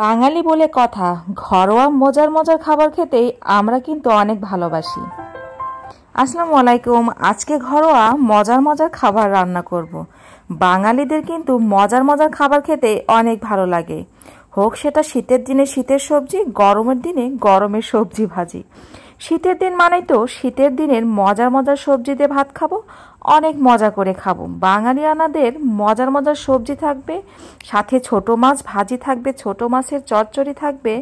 বাঙালি বলে কথা, ঘরোয়া মজার মজার খাবার খেতেই আমরা কিন্তু অনেক ভালোবাসি। আসসালামু আলাইকুম। আজকে ঘরোয়া মজার মজার খাবার রান্না করব। বাঙালিদের কিন্তু মজার মজার খাবার খেতে অনেক ভালো লাগে, হোক সেটা শীতের দিনে শীতের সবজি, গরমের দিনে গরমের সবজি ভাজি। শীতের দিন মানেই তো শীতের দিনের মজার মজার সবজি দিয়ে ভাত খাবো, অনেক মজা করে খাবো। বাঙালিয়ানাদের মজার মজার সবজি থাকবে, সাথে ছোট মাছ ভাজি থাকবে, ছোট মাছের চচ্চড়ি থাকবে,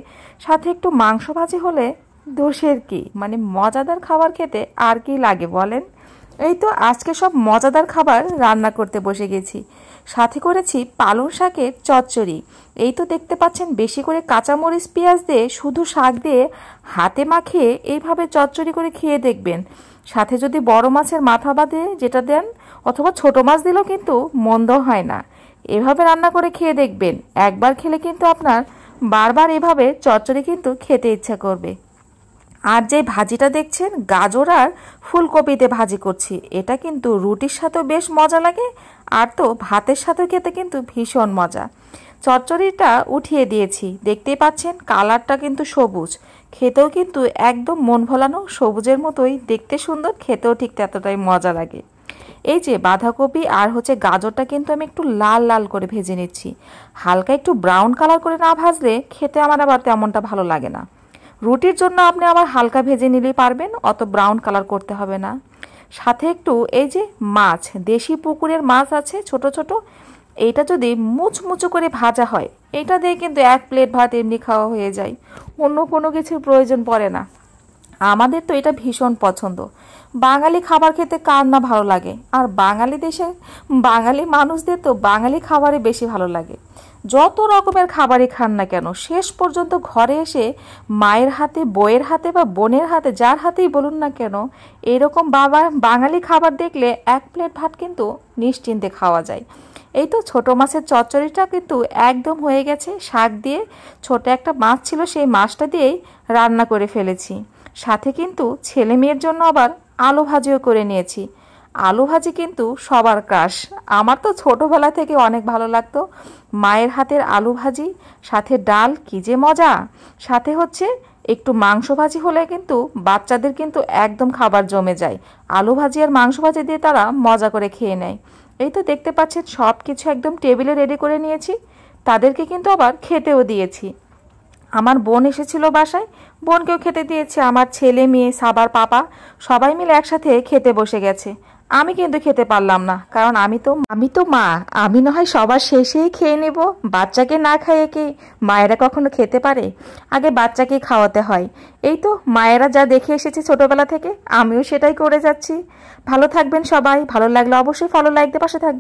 সাথে একটু মাংস ভাজি হলে দোষের কি, মানে মজাদার খাবার খেতে আর কি লাগে বলেন। এই তো আজকে সব মজাদার খাবার রান্না করতে বসে গেছি। সাথে করেছি পালং শাকের চচ্চড়ি। এই তো দেখতে পাচ্ছেন, বেশি করে কাঁচামরিচ পেঁয়াজ দিয়ে শুধু শাক দিয়ে হাতে মাখিয়ে এইভাবে চচ্চড়ি করে খেয়ে দেখবেন। সাথে যদি বড় মাছের মাথা বাদে যেটা দেন, অথবা ছোট মাছ দিলেও কিন্তু মন্দ হয় না। এভাবে রান্না করে খেয়ে দেখবেন, একবার খেলে কিন্তু আপনার বারবার এভাবে চচ্চড়ি কিন্তু খেতে ইচ্ছা করবে। আর যে ভাজিটা দেখছেন, গাজর আর ফুলকপিতে ভাজি করছি, এটা কিন্তু রুটির সাথেও বেশ মজা লাগে, আর তো ভাতের সাথেও খেতে কিন্তু ভীষণ মজা। চচ্চড়িটা উঠিয়ে দিয়েছি, দেখতেই পাচ্ছেন কালারটা কিন্তু সবুজ, খেতেও কিন্তু একদম মন ভোলানো সবুজের মতোই দেখতে সুন্দর, খেতেও ঠিক ততটাই মজা লাগে। এই যে বাঁধাকপি আর গাজরটা কিন্তু আমি একটু লাল লাল করে ভেজে নিচ্ছি। হালকা একটু ব্রাউন কালার করে না ভাজলে খেতে আমার আবার তেমনটা ভালো লাগে না। রুটির জন্য আপনি আবার হালকা ভেজে নিলেই পারবেন, অত ব্রাউন কালার করতে হবে না। সাথে একটু এই যে মাছ, দেশি পুকুরের মাছ আছে ছোট ছোট, এইটা যদি মুচমুচো করে ভাজা হয়, এটা দিয়ে কিন্তু এক প্লেট ভাত এমনি খাওয়া হয়ে যায়, অন্য কোনো কিছুর প্রয়োজন পড়ে না। আমাদের তো এটা ভীষণ পছন্দ। বাঙালি খাবার খেতে কার না ভালো লাগে, আর বাঙালি দেশে বাঙালি মানুষদের তো বাঙালি খাবারই বেশি ভালো লাগে। যত রকমের খাবারই খান না কেন, শেষ পর্যন্ত ঘরে এসে মায়ের হাতে, বউয়ের হাতে বা বোনের হাতে, যার হাতেই বলুন না কেন, এরকম বাঙালি খাবার দেখলে এক প্লেট ভাত কিন্তু নিশ্চিন্তে খাওয়া যায়। এই তো ছোট মাছের চচ্চড়িটা কিন্তু একদম হয়ে গেছে। শাক দিয়ে ছোট একটা মাছ ছিল, সেই মাছটা দিয়েই রান্না করে ফেলেছি। সাথে কিন্তু ছেলে মেয়ের জন্য আবার আলু ভাজিও করে নিয়েছি। আলু ভাজি কিন্তু সবার ক্রাশ, আমার তো ছোটবেলা থেকে অনেক ভালো লাগতো মায়ের হাতের আলু ভাজি, সাথে ডাল, কি যে মজা। সাথে একটু মাংস ভাজি হলে কিন্তু বাচ্চাদের কিন্তু একদম খাবার জমে যায়। আলু ভাজি আর মাংস ভাজি দিয়ে তারা মজা করে খেয়ে নেয়। এই তো দেখতে পাচ্ছেন সব কিছু একদম টেবিলে রেডি করে নিয়েছি, তাদেরকে কিন্তু আবার খেতেও দিয়েছি। আমার বোন এসেছিল বাসায়, বোনকেও খেতে দিয়েছি। আমার ছেলে মেয়ে সাবার পাপা সবাই মিলে একসাথে খেতে বসে গেছে। আমি কিন্তু খেতে পারলাম না, কারণ আমি তো মা, আমি না হয় সবার শেষেই খেয়ে নেব। বাচ্চাকে না খাইয়ে কি মায়েরা কখনো খেতে পারে? আগে বাচ্চাকে খাওয়াতে হয়। এই তো মায়েরা যা দেখে এসেছে ছোটবেলা থেকে, আমিও সেটাই করে যাচ্ছি। ভালো থাকবেন সবাই, ভালো লাগলে অবশ্যই ফলো লাইক দিয়ে পাশে থাকবেন।